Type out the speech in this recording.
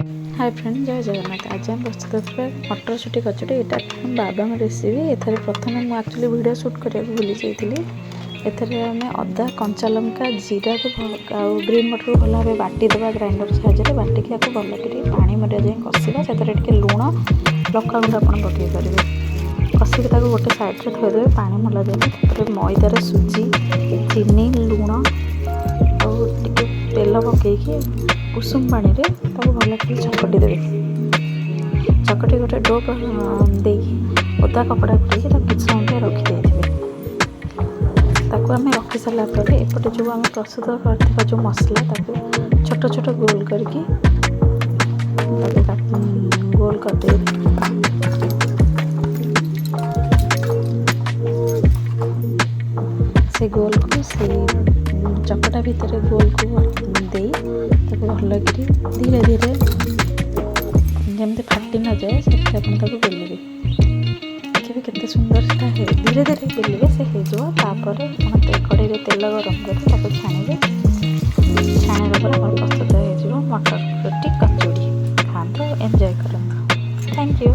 Hi friend, जय जगन्नाथ। आज आम प्रस्तुत मटर छुटी कचड़ी। यहाँ बाबा रेसिपी। एथर प्रथम मुझे एक्चुअली वीडियो शूट करने भूली जाइए। एथर आम अदा कंचा लंका जीरा को ग्रीन मटर को भल भाव बाटिदेवा ग्राइंडर साहाଯ୍य बाटिक भल कर पानी मरिया जाए कषा से लुण लका गुंड आप पकई पारे कषिक गोटे साइड्रे थोड़े पानी मला जाए मैदार सुजी चीनी लुण और तेल पकईकि कुसुम पानी रे भल चकटी देवे। चकटी गोटे डो दे ओदा कपड़ा गुड़े किसी समय रखी आम रखी सारापर एपटे जो आम प्रस्तुत कर जो मसला छोट छोट गोल करके गोल करदे से गोल को से चकटा भितर गोल को दे भल कि धीरे धीरे जमी फाटी न जाए से बेलिए। देखिए केते सुंदर से धीरे धीरे बेलिए से कड़े तेल गरम कर छाणिबे। छाणिला प्रस्तुत हो मटर रोटी कचौड़ी। खाते एंजॉय करते। Thank you.